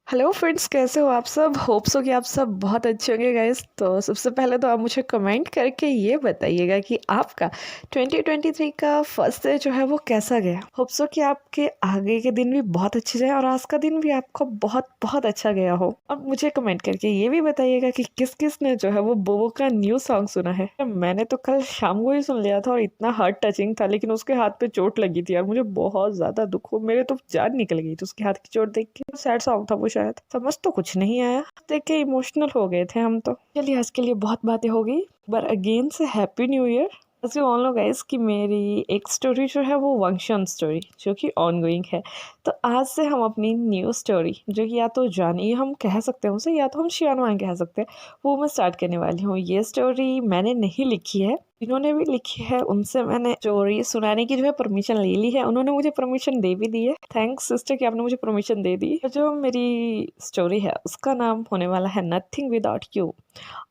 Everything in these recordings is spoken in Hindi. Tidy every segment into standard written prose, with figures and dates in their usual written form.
हेलो फ्रेंड्स, कैसे हो आप सब? होप सो कि आप सब बहुत अच्छे होंगे गाइस। तो सबसे पहले तो आप मुझे कमेंट करके ये बताइएगा कि आपका 2023 का फर्स्ट डे जो है वो कैसा गया। होप सो कि आपके आगे के दिन भी बहुत अच्छे जाए और आज का दिन भी आपको बहुत बहुत अच्छा गया हो। और मुझे कमेंट करके ये भी बताइएगा कि किस किस ने जो है वो बोबो का न्यू सॉन्ग सुना है। मैंने तो कल शाम को ही सुन लिया था और इतना हार्ट टचिंग था, लेकिन उसके हाथ पे चोट लगी थी और मुझे बहुत ज्यादा दुख हो, मेरे तो जान निकल गई थी उसके हाथ की चोट देख के। सैड सॉन्ग था वो, शायद समझ तो कुछ नहीं आया, देख के इमोशनल हो गए थे हम तो। चलिए, आज के लिए बहुत बातें हो गई, पर अगेन से happy new year. As you all know guys कि मेरी एक स्टोरी जो है वो वंशन स्टोरी जो कि ऑन गोइंग है। तो आज से हम अपनी न्यू स्टोरी जो कि या तो जानी हम कह सकते हैं उसे, या तो हम शियान वांग कह सकते हैं, वो मैं स्टार्ट करने वाली हूँ। ये स्टोरी मैंने नहीं लिखी है, जिन्होंने भी लिखी है उनसे मैंने स्टोरी सुनाने की जो है परमिशन ले ली है। उन्होंने मुझे परमिशन दे भी दी है। थैंक्स सिस्टर कि आपने मुझे परमिशन दे दी। तो जो मेरी स्टोरी है उसका नाम होने वाला है नथिंग विदाउट यू,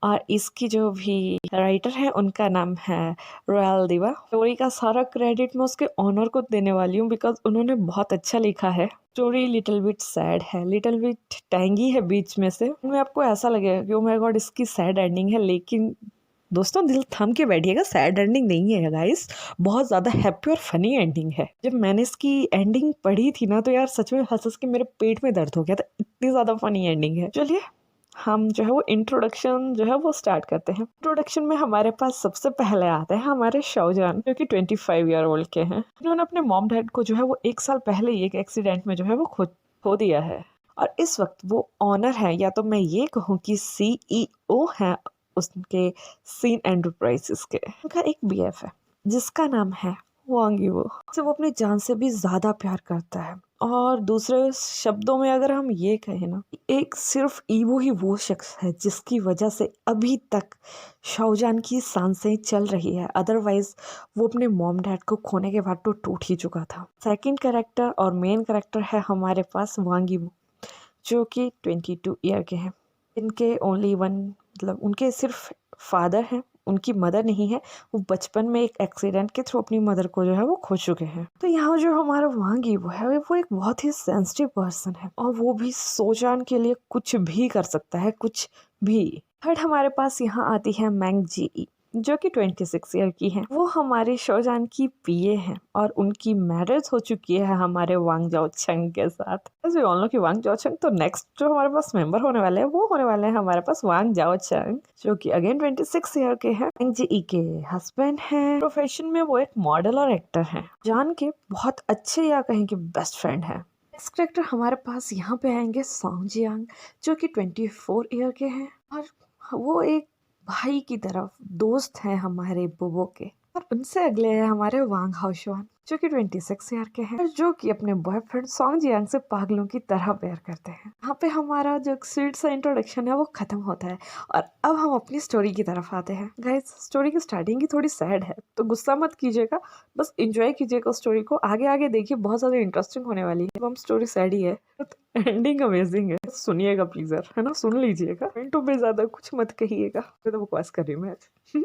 और इसकी जो भी राइटर है उनका नाम है रॉयल दिवा। स्टोरी का सारा क्रेडिट मैं उसके ऑनर को देने वाली हूँ, बिकॉज उन्होंने बहुत अच्छा लिखा है। स्टोरी लिटिल बिट सैड है, लिटिल बिट टैंगी है बीच में से। में आपको ऐसा लगेगा कि ओ माय गॉड इसकी सैड एंडिंग है, लेकिन दोस्तों दिल थम के बैठिएगा, सैड एंडिंग नहीं है गाइस, बहुत ज्यादा हैप्पी और फनी एंडिंग है। जब मैंने इसकी एंडिंग पढ़ी थी ना, तो यार सच में हंस हंस के मेरे पेट में दर्द हो गया था, इतनी ज्यादा फनी एंडिंग है। चलिए हम जो है वो इंट्रोडक्शन जो है वो स्टार्ट करते हैं। इंट्रोडक्शन में हमारे पास सबसे पहले आते हैं हमारे शाहजहान, जो कि 25 ईयर ओल्ड के हैं। इन्होंने अपने मॉम डैड को जो है वो 1 साल पहले ही एक एक्सीडेंट में जो है वो खुद खो दिया है, और इस वक्त वो ऑनर है, या तो मैं ये कहूँ कि CEO है उसके सीन एंटरप्राइजेस के। उनका एक BF है जिसका नाम है वांग यीवो, से वो अपनी जान से भी ज्यादा प्यार करता है। और दूसरे शब्दों में अगर हम ये कहें ना, एक सिर्फ ईवो ही वो शख्स है जिसकी वजह से अभी तक शाहजहान की सांसें चल रही है, अदरवाइज वो अपने मॉम डैड को खोने के बाद तो टूट ही चुका था। सेकंड कैरेक्टर और मेन कैरेक्टर है हमारे पास वांग यीवो, जो कि 22 ईयर के हैं। इनके ओनली वन, मतलब उनके सिर्फ फादर हैं, उनकी मदर नहीं है। वो बचपन में एक एक्सीडेंट के थ्रू अपनी मदर को जो है वो खो चुके हैं। तो यहाँ जो हमारा वांगी वो है वो एक बहुत ही सेंसिटिव पर्सन है, और वो भी सोजान के लिए कुछ भी कर सकता है, कुछ भी। थर्ड हमारे पास यहाँ आती है मैंग जी, जो कि 26 ईयर की है। वो हमारे शोजान की PA हैं, और उनकी मैरिज हो चुकी है हमारे वांग जाओ छंग के साथ। ऐसे ऑल नो कि वांग जाओ छंग, तो नेक्स्ट जो हमारे पास मेंबर होने वाले हैं वो होने वाले हैं हमारे पास वांग जाओ छंग, जो कि अगेन 26 ईयर के हैं। मैंग जी के हस्बैंड हैं। प्रोफेशन में वो एक मॉडल और एक्टर हैं। जान के बहुत अच्छे या कहें कि बेस्ट फ्रेंड है। नेक्स्ट कैरेक्टर हमारे पास यहाँ पे आएंगे सॉन्ग जियांग, जो कि 24 ईयर के हैं, और वो एक भाई की तरफ दोस्त हैं हमारे बुबो के। और उनसे अगले हैं हमारे वांग हाउशवान, जो कि 26 ईयर के हैं, और जो कि अपने बॉयफ्रेंड सॉन्ग जियांग से पागलों की तरह प्यार करते हैं। यहाँ पे हमारा जो स्वीट सा इंट्रोडक्शन है वो खत्म होता है, और अब हम अपनी स्टोरी की तरफ आते हैं। गाइस, स्टोरी की स्टार्टिंग की थोड़ी सैड है, तो गुस्सा मत कीजिएगा, बस एंजॉय कीजिएगा स्टोरी को। आगे आगे देखिए, बहुत ज्यादा इंटरेस्टिंग होने वाली है। हम स्टोरी सैड ही है, एंडिंग अमेजिंग है, सुनिएगा प्लीज यार, है ना, सुन लीजिएगा। मिनटों में ज्यादा कुछ मत कहिएगा, मैं तो बकवास कर रही हूँ मैं आज।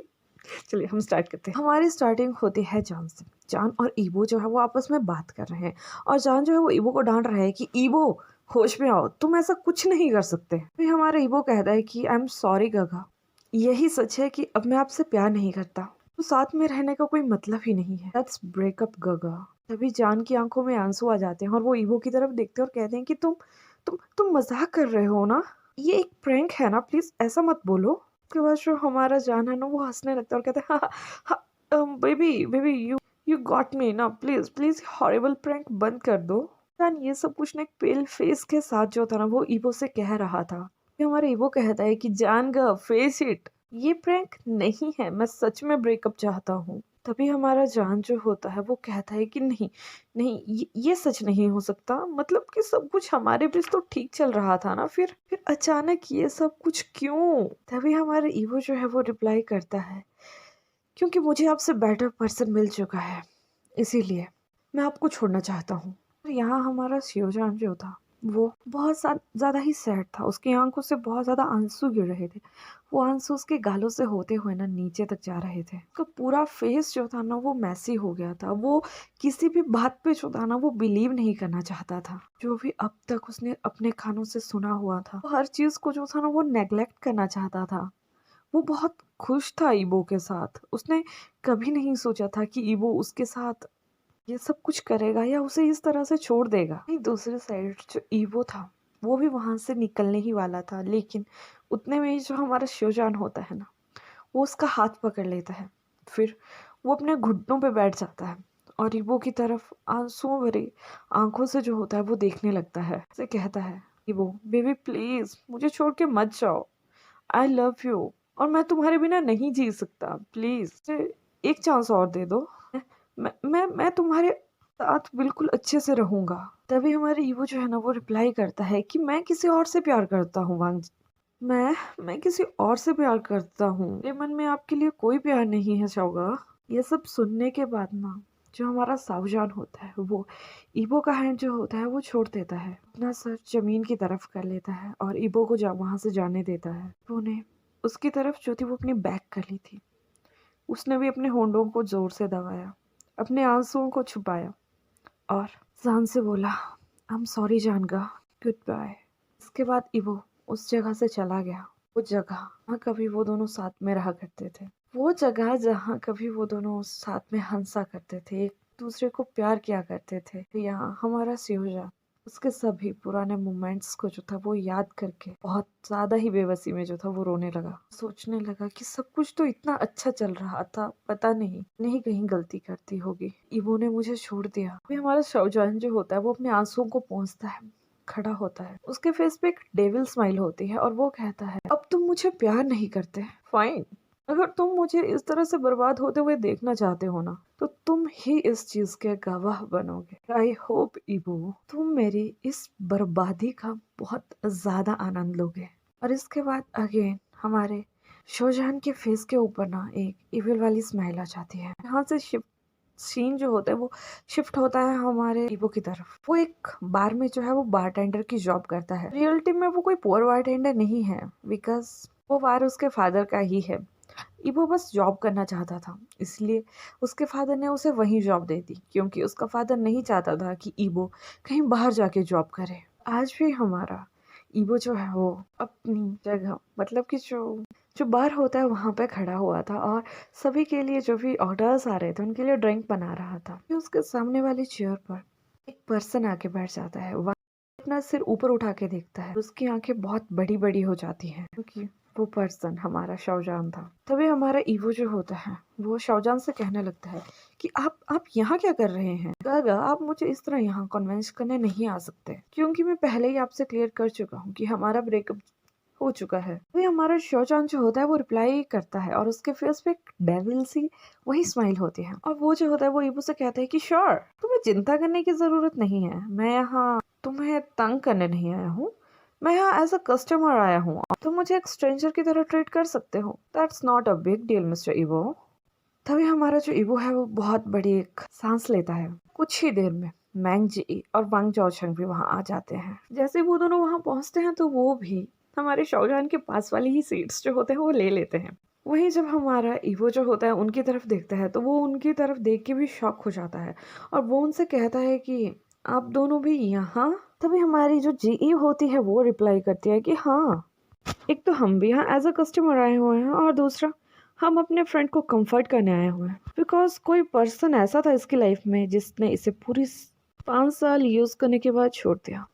चलिए हम स्टार्ट करते हैं। हमारी स्टार्टिंग होती है जान से। जान और ईबो जो है वो आपस में बात कर रहे हैं, और जान जो है वो ईबो को डांट रहा है कि ईबो होश में आओ, तुम ऐसा कुछ नहीं कर सकते। फिर हमारा ईबो कहता है कि आई एम सॉरी गगा, यही सच है कि अब मैं आपसे प्यार नहीं करता, तो साथ में रहने का कोई मतलब ही नहीं है। लेट्स ब्रेकअप गगा। तभी जान की आंखों में आंसू आ जाते हैं, और वो ईबो की तरफ देखते हैं और कहते हैं कि तुम मजाक कर रहे हो ना, ये एक प्रैंक है ना, प्लीज ऐसा मत बोलो। उसके बाद जो हमारा जान है ना वो हंसने लगता है और कहता है हाँ हाँ baby baby you you got me ना, प्लीज प्लीज हॉरिबल प्रैंक बंद कर दो। जान ये सब कुछ ना एक पेल फेस के साथ जो था ना वो ईबो से कह रहा था। फिर हमारा ईबो कहता है कि जान गा फेस इट, ये प्रैंक नहीं है, मैं सच में ब्रेकअप चाहता हूँ। तभी हमारा जान जो होता है वो कहता है कि नहीं नहीं, ये सच नहीं हो सकता, मतलब कि सब कुछ हमारे बीच तो ठीक चल रहा था ना, फिर अचानक ये सब कुछ क्यों। तभी हमारा ईवो जो है वो रिप्लाई करता है, क्योंकि मुझे आपसे बेटर पर्सन मिल चुका है, इसीलिए मैं आपको छोड़ना चाहता हूँ। और यहाँ हमारा शिवजान जो था वो बहुत ज़्यादा ही सैड था। उसकी आंखों से बहुत ज़्यादा आंसू गिर रहे थे। वो आंसू उसके गालों से होते हुए ना नीचे तक जा रहे थे। उसका पूरा फेस जो था ना वो मैसी हो गया था। वो किसी भी बात पे जो था ना वो बिलीव नहीं करना चाहता था। जो भी अब तक उसने अपने कानों से सुना हुआ था, वो हर चीज़ को जो था ना वो नेग्लेक्ट करना चाहता था। वो बहुत खुश था ईबो के साथ। उसने कभी नहीं सोचा था कि ईबो उसके साथ ये सब कुछ करेगा या उसे इस तरह से छोड़ देगा। नहीं, दूसरी साइड जो ईवो था वो भी वहां से निकलने ही वाला था, लेकिन उतने में ही जो हमारा शोजान होता है ना वो उसका हाथ पकड़ लेता है। फिर वो अपने घुटनों पे बैठ जाता है और ईवो की तरफ आंसुओं भरी आंखों से जो होता है वो देखने लगता है। उसे कहता है, ईवो बेबी प्लीज मुझे छोड़ के मत जाओ, आई लव यू और मैं तुम्हारे बिना नहीं जी सकता, प्लीज एक चांस और दे दो। मैं तुम्हारे साथ बिल्कुल अच्छे से रहूंगा। तभी हमारे ईवो जो है ना वो रिप्लाई करता है कि मैं किसी और से प्यार करता हूँ वांग। मैं किसी और से प्यार करता हूँ, मेरे मन में आपके लिए कोई प्यार नहीं है शाओगा। ये सब सुनने के बाद ना जो हमारा सावजान होता है वो ईबो का हैंड जो होता है वो छोड़ देता है, अपना सर जमीन की तरफ कर लेता है और ईबो को वहां से जाने देता है। ईबो ने उसकी तरफ जो थी वो अपनी बैक कर ली थी। उसने भी अपने होंठों को जोर से दबाया, अपने आंसुओं को छुपाया और जान से बोला, आई एम सॉरी जानगा, गुड बाय। इसके बाद इवो उस जगह से चला गया। वो जगह जहाँ कभी वो दोनों साथ में रहा करते थे, वो जगह जहाँ कभी वो दोनों साथ में हंसा करते थे, एक दूसरे को प्यार किया करते थे। यहाँ हमारा सियोजा उसके सभी पुराने मोमेंट्स को जो था वो याद करके बहुत ज्यादा ही बेबसी में जो था वो रोने लगा। सोचने लगा कि सब कुछ तो इतना अच्छा चल रहा था, पता नहीं कहीं गलती करती होगी, इवो ने मुझे छोड़ दिया। अभी हमारा शौजान जो होता है वो अपने आंसुओं को पोंछता है, खड़ा होता है। उसके फेस पे एक डेविल स्माइल होती है और वो कहता है, अब तुम मुझे प्यार नहीं करते, फाइन, अगर तुम मुझे इस तरह से बर्बाद होते हुए देखना चाहते हो ना तो तुम ही इस चीज के गवाह बनोगे। आई होप इबो तुम मेरी इस बर्बादी का बहुत ज्यादा आनंद लोगे। और इसके बाद अगेन हमारे शोजान के फेस के ऊपर ना एक इविल वाली स्माइल आ जाती है। यहाँ से शिफ्ट सीन जो होता है वो शिफ्ट होता है हमारे ईवो की तरफ। वो एक बार में जो है वो बारटेंडर की जॉब करता है। रियलिटी में वो कोई पुअर बारटेंडर नहीं है, बिकॉज वो बार उसके फादर का ही है। ईवो बस जॉब करना चाहता था, इसलिए उसके फादर ने उसे वही जॉब दे दी, क्योंकि उसका फादर नहीं चाहता था कि ईवो कहीं बाहर जाके जॉब करे। आज भी हमारा ईवो जो है वो अपनी जगह मतलब कि जो बार होता है वहां पे खड़ा हुआ था और सभी के लिए जो भी ऑर्डर्स आ रहे थे उनके लिए ड्रिंक बना रहा था। फिर उसके सामने वाली चेयर पर एक पर्सन आके बैठ जाता है। वह अपना सिर ऊपर उठा के देखता है, उसकी आंखें बहुत बड़ी बड़ी हो जाती हैं क्योंकि वो पर्सन हमारा शौजान था। तभी हमारा ईवो जो होता है वो शौजान से कहने लगता है कि आप यहाँ क्या कर रहे हैं? गागा, आप मुझे इस तरह यहाँ कन्विंस करने नहीं आ सकते, क्योंकि मैं पहले ही आपसे क्लियर कर चुका हूँ कि हमारा ब्रेकअप हो चुका है। वही हमारा शौचान जो होता है वो रिप्लाई करता है और उसके फेस पे एक डेविल सी वही स्माइल होती है और वो जो होता है वो ईबू से कहता है कि श्योर, तुम्हें चिंता करने की जरूरत नहीं है, मैं यहाँ तुम्हें तंग करने नहीं आया हूँ, मैं यहाँ एज अ कस्टमर आया हूँ, तुम मुझे एक स्ट्रेंजर की तरह ट्रीट कर सकते हो, that's not a big deal mister evo. तभी हमारा जो ईवो है वो बहुत बड़ी एक सांस लेता है। कुछ ही देर में मैंग जी और वांग जाओचंग भी वहाँ आ जाते हैं। जैसे वो दोनों वहाँ पहुँचते हैं तो वो भी हमारे शौजान के पास वाली ही सीट्स जो होते हैं वो ले लेते हैं। वहीं जब हमारा ईवो जो होता है उनकी तरफ देखता है तो वो उनकी तरफ देख के भी शॉक हो जाता है और वो उनसे कहता है कि आप दोनों भी यहाँ? तभी हमारी जो जीई होती है वो रिप्लाई करती है कि हाँ, एक तो हम भी यहाँ एज अ कस्टमर आए हुए हैं और दूसरा हम अपने फ्रेंड को कंफर्ट करने आए हुए हैं, बिकॉज कोई पर्सन ऐसा था इसकी लाइफ में जिसने इसे पूरी 5 साल यूज करने के बाद छोड़ दिया।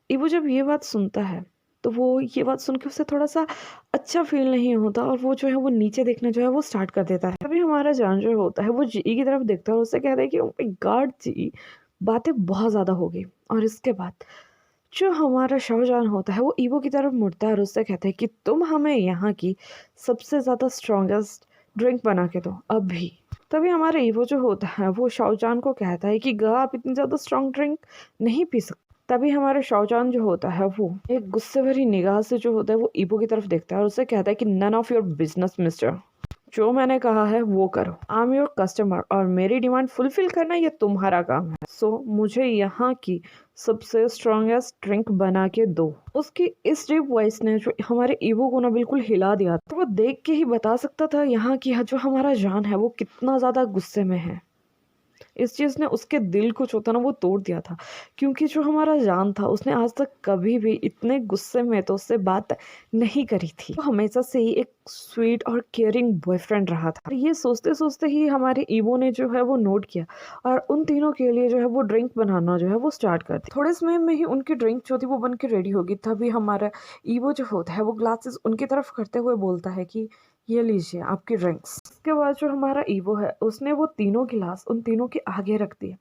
इवो जब ये बात सुनता है तो वो ये बात सुन के उसे थोड़ा सा अच्छा फील नहीं होता और वो जो है वो नीचे देखना जो है वो स्टार्ट कर देता है। तभी हमारा जान जो होता है वो जी की तरफ देखता है और उससे कहता है कि ओह माय गॉड जी, बातें बहुत ज्यादा हो गई। और इसके बाद जो हमारा शौजान होता है वो ईवो की तरफ मुड़ता है और उससे कहता है कि तुम हमें यहाँ की सबसे ज्यादा स्ट्रॉन्गेस्ट ड्रिंक बना के दो अभी। तभी हमारा ईवो जो होता है वो शौजान को कहता है कि गा, आप इतनी ज्यादा स्ट्रॉन्ग ड्रिंक नहीं पी सकते। तभी हमारा शौजान जो होता है वो एक गुस्से भरी निगाह से जो होता है वो ईवो की तरफ देखता है और उससे कहता है कि none of your business mister, जो मैंने कहा है वो करो, आई एम योर कस्टमर और मेरी डिमांड फुलफिल करना ये तुम्हारा काम है। सो मुझे यहाँ की सबसे स्ट्रॉन्गेस्ट ड्रिंक बना के दो। उसकी इस डीप वॉइस ने जो हमारे ईवो को ना बिल्कुल हिला दिया। तो वो देख के ही बता सकता था यहाँ की जो हमारा जान है वो कितना ज़्यादा गुस्से में है। इस चीज़ ने उसके दिल को जो था ना वो तोड़ दिया था, क्योंकि जो हमारा जान था उसने आज तक कभी भी इतने गुस्से में तो उससे बात नहीं करी थी। वो हमेशा से ही एक स्वीट और केयरिंग बॉयफ्रेंड रहा था। और ये सोचते सोचते ही हमारे ईवो ने जो है वो नोट किया और उन तीनों के लिए जो है वो ड्रिंक बनाना जो है वो स्टार्ट कर दी। थोड़े समय में ही उनकी ड्रिंक जो थी वो बन के रेडी होगी। तभी हमारा ईवो जो होता है वो ग्लासेस उनकी तरफ करते हुए बोलता है कि ये लीजिए आपकी ड्रिंक्स। उसके बाद जो हमारा ईवो है उसने वो तीनों गिलास उन तीनों के आगे रख दिए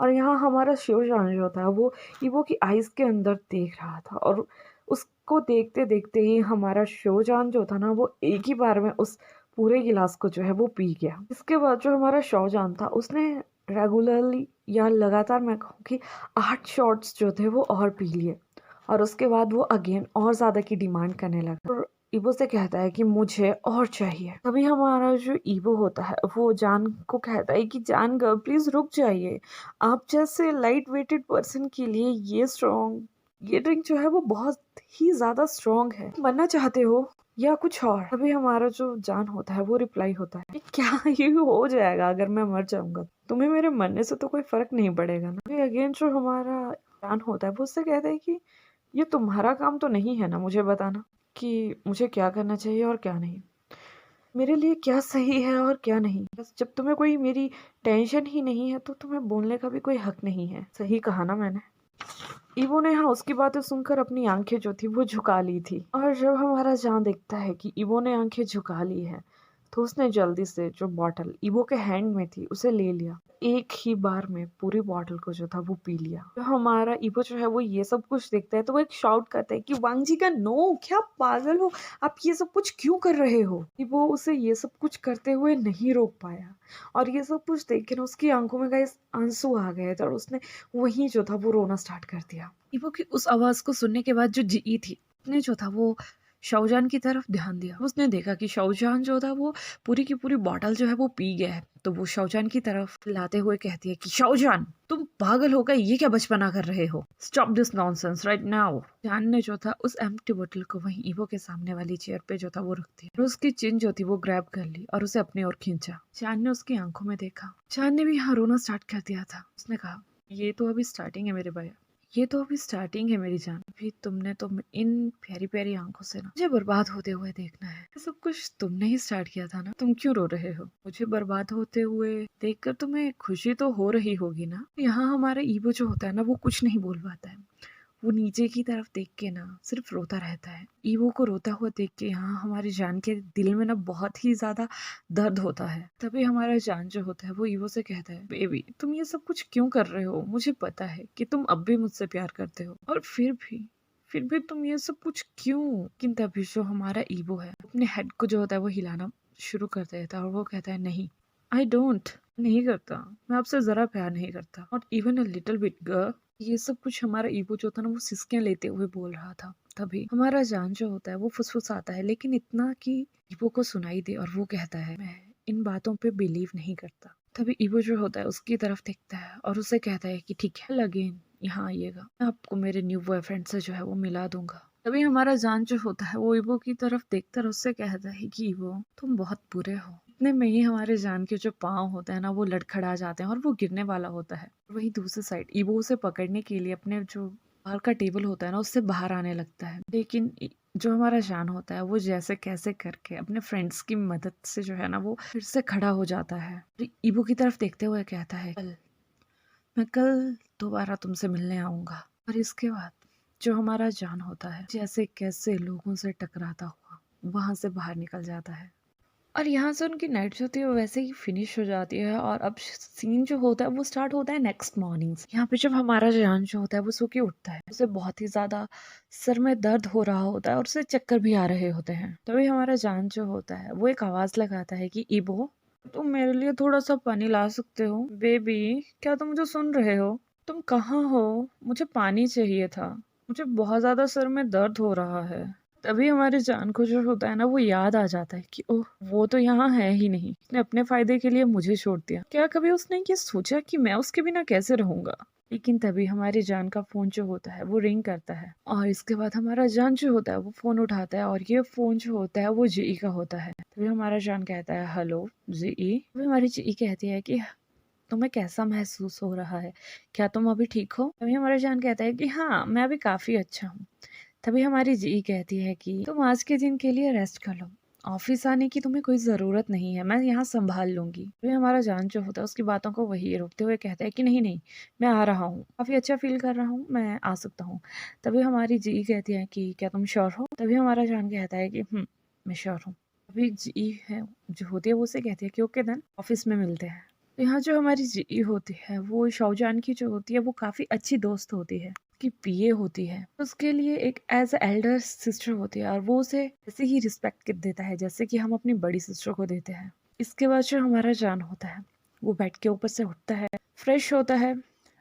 और यहाँ हमारा शिवजान जो था वो ईवो की आइज के अंदर देख रहा था और उसको देखते देखते ही हमारा शिवजान जो था ना वो एक ही बार में उस पूरे गिलास को जो है वो पी गया। इसके बाद जो हमारा शिवजान था उसने रेगुलरली या लगातार मैं कहूँ कि 8 शॉट्स जो थे वो और पी लिए और उसके बाद वो अगेन और ज़्यादा की डिमांड करने लगा और ईवो से कहता है कि मुझे और चाहिए। तभी हमारा जो ईवो होता है वो जान को कहता है कि जान गर्ल प्लीज रुक जाइए, आप जैसे लाइट वेटेड पर्सन के लिए ये ड्रिंक जो है वो बहुत ही ज्यादा स्ट्रॉन्ग है, मरना चाहते हो या कुछ और। तभी हमारा जो जान होता है वो रिप्लाई होता है कि क्या ये हो जाएगा अगर मैं मर जाऊंगा, तुम्हें मेरे मरने से तो कोई फर्क नहीं पड़ेगा ना। अगेन जो हमारा जान होता है वो उससे कहता है कि ये तुम्हारा काम तो नहीं है ना मुझे बताना कि मुझे क्या करना चाहिए और क्या नहीं, मेरे लिए क्या सही है और क्या नहीं। बस जब तुम्हें कोई मेरी टेंशन ही नहीं है तो तुम्हें बोलने का भी कोई हक नहीं है। सही कहा ना मैंने। ईवो ने हाँ उसकी बातें सुनकर अपनी आंखें जो थी वो झुका ली थी और जब हमारा जान देखता है कि ईवो ने आंखें झुका ली है तो उसने जल्दी से जो बॉटल ईवो के हैंड में थी उसे ले लिया। एक ही बार में पूरी बॉटल को जो था वो पी लिया। तो हमारा ईवो जो है वो ये सब कुछ देखता है तो वो एक शाउट करता है कि वांग जी का नो, क्या पागल हो आप, ये सब कुछ क्यों कर रहे हो। वो उसे ये सब कुछ करते हुए नहीं रोक पाया और ये सब कुछ देख के ना उसकी आंखों में गाइस आंसू आ गए थे और उसने वही जो था वो रोना स्टार्ट कर दिया। ईवो की उस आवाज को सुनने के बाद जो जी थी उसने जो था वो शाहजहान की तरफ ध्यान दिया। उसने देखा कि शाहजहान जो था वो पूरी की पूरी बॉटल जो है वो पी गया है। तो वो शाहजहान की तरफ लाते हुए कहती है कि शाहजहान तुम पागल हो गए, ये क्या बचपना कर रहे हो, stop this nonsense right now. जान ने जो था उस एम्प्टी बोतल को वहीं ईवो के सामने वाली चेयर पे जो था वो रख दिया और उसकी चिन जो थी वो ग्रैब कर ली और उसे अपनी ओर खींचा। जान ने उसकी आंखों में देखा। जान ने भी यहाँ रोना स्टार्ट कर दिया था। उसने कहा ये तो अभी स्टार्टिंग है मेरे भैया, ये तो अभी स्टार्टिंग है मेरी जान। अभी तुमने तो इन प्यारी प्यारी आंखों से ना मुझे बर्बाद होते हुए देखना है। ये सब कुछ तुमने ही स्टार्ट किया था ना, तुम क्यों रो रहे हो। मुझे बर्बाद होते हुए देखकर तुम्हें खुशी तो हो रही होगी ना। यहाँ हमारा ईवो जो होता है ना वो कुछ नहीं बोल पाता है। वो नीचे की तरफ देख के ना सिर्फ रोता रहता है। ईवो को रोता हुआ देख के यहाँ हमारी जान के दिल में ना बहुत ही ज्यादा दर्द होता है। तभी हमारा जान जो होता है वो ईवो से कहता है बेबी तुम ये सब कुछ क्यों कर रहे हो, मुझे पता है कि तुम अब भी मुझसे प्यार करते हो और फिर भी तुम ये सब कुछ क्यों। लेकिन तभी जो हमारा ईवो है अपने हेड को जो होता है वो हिलाना शुरू कर देता है और वो कहता है नहीं, आई डोंट, नहीं करता, मैं आपसे जरा प्यार नहीं करता, not even a little bit girl. ये सब कुछ हमारा ईवो जो था ना वो सिसकियां लेते हुए बोल रहा था। तभी हमारा जान जो होता है वो फुसफुसाता है, लेकिन इतना कि ईवो को सुनाई दे और वो कहता है मैं इन बातों पे बिलीव नहीं करता। तभी ईवो जो होता है उसकी तरफ देखता है और उसे कहता है कि ठीक है अगेन यहाँ आइएगा, मैं आपको मेरे न्यू बॉयफ्रेंड से जो है वो मिला दूंगा। तभी हमारा जान जो होता है वो ईवो की तरफ देखकर उससे कहता है कि ईवो तुम बहुत बुरे हो। इतने में ही हमारे जान के जो पाँव होते हैं ना वो लड़खड़ा जाते हैं और वो गिरने वाला होता है। वही दूसरी साइड ईवो उसे पकड़ने के लिए अपने जो बाहर का टेबल होता है ना उससे बाहर आने लगता है। लेकिन जो हमारा जान होता है वो जैसे कैसे करके अपने फ्रेंड्स की मदद से जो है ना वो फिर से खड़ा हो जाता है। ईवो की तरफ देखते हुए कहता है मैं कल दोबारा तुमसे मिलने आऊंगा। और इसके बाद जो हमारा जान होता है जैसे कैसे लोगों से टकराता हुआ वहां से बाहर निकल जाता है और यहाँ से उनकी नाइट जो थी वो वैसे ही फिनिश हो जाती है और अब सीन जो होता है वो स्टार्ट होता है नेक्स्ट मॉर्निंग से। यहाँ पे जब हमारा जान जो होता है वो सो के उठता है, उसे बहुत ही ज्यादा सर में दर्द हो रहा होता है और उसे चक्कर भी आ रहे होते हैं। तभी हमारा जान जो होता है वो एक आवाज लगाता है कि ईबो तुम मेरे लिए थोड़ा सा पानी ला सकते हो। बेबी क्या तुम मुझे सुन रहे हो, तुम कहाँ हो, मुझे पानी चाहिए था, मुझे बहुत ज्यादा सर में दर्द हो रहा है। तभी हमारे जान को जो होता है ना वो याद आ जाता है कि ओह वो तो यहाँ है ही नहीं, उसने अपने फायदे के लिए मुझे छोड़ दिया। क्या कभी उसने ये सोचा कि मैं उसके बिना कैसे रहूंगा। लेकिन तभी हमारी जान का फ़ोन जो होता है वो रिंग करता है और इसके बाद हमारा जान जो होता है वो फ़ोन उठाता है और ये फ़ोन जो होता है वो जीई का होता है। तभी हमारा जान कहता है हेलो जीई। तभी हमारी जीई कहती है कि तुम्हें कैसा महसूस हो रहा है? क्या तुम अभी ठीक हो? तभी हमारा जान कहता है कि हाँ, मैं अभी काफ़ी अच्छा हूँ। तभी हमारी जी कहती है कि तुम आज के दिन के लिए रेस्ट कर लो। ऑफिस आने की तुम्हें कोई ज़रूरत नहीं है, मैं यहाँ संभाल लूंगी। तभी हमारा जान जो होता है उसकी बातों को वही रोकते हुए कहता है कि नहीं नहीं, मैं आ रहा हूँ, काफ़ी अच्छा फील कर रहा हूँ, मैं आ सकता हूँ। तभी हमारी जी कहती है कि क्या तुम श्योर हो? तभी हमारा जान कहता है कि मैं श्योर हूँ। अभी जी है जो होती है वो उसे कहती है कि ओके देन ऑफिस में मिलते हैं। तो यहाँ जो हमारी जी होती है वो शाहजहान की जो होती है वो काफ़ी अच्छी दोस्त होती है, की पीए होती है। उसके लिए एक एज एल्डर सिस्टर होती है और वो उसे ऐसे ही रिस्पेक्ट देता है जैसे कि हम अपनी बड़ी सिस्टर को देते हैं। इसके बाद जो हमारा जान होता है वो बेड के ऊपर से उठता है, फ्रेश होता है,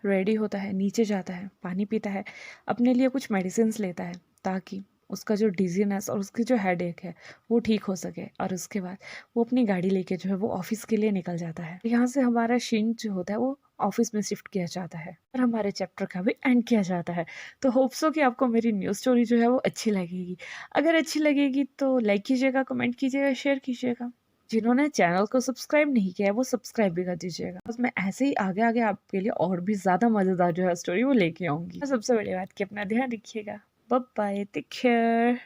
रेडी होता है, नीचे जाता है, पानी पीता है, अपने लिए कुछ मेडिसिन लेता है ताकि उसका जो डिजीनेस और उसकी जो हेडेक है वो ठीक हो सके। और उसके बाद वो अपनी गाड़ी लेके जो है वो ऑफिस के लिए निकल जाता है। यहाँ से हमारा शीन जो होता है वो ऑफिस में शिफ्ट किया जाता है और हमारे चैप्टर का भी एंड किया जाता है। तो होप्सो कि आपको मेरी न्यूज़ स्टोरी जो है वो अच्छी लगेगी। अगर अच्छी लगेगी तो लाइक कीजिएगा, कमेंट कीजिएगा, शेयर कीजिएगा। जिन्होंने चैनल को सब्सक्राइब नहीं किया है वो सब्सक्राइब भी कर दीजिएगा, बस मैं ऐसे ही आगे आगे आपके लिए और भी ज़्यादा मज़ेदार जो है स्टोरी वो लेके आऊँगी। सबसे बड़ी बात कि अपना ध्यान रखिएगा। Bye bye, take care.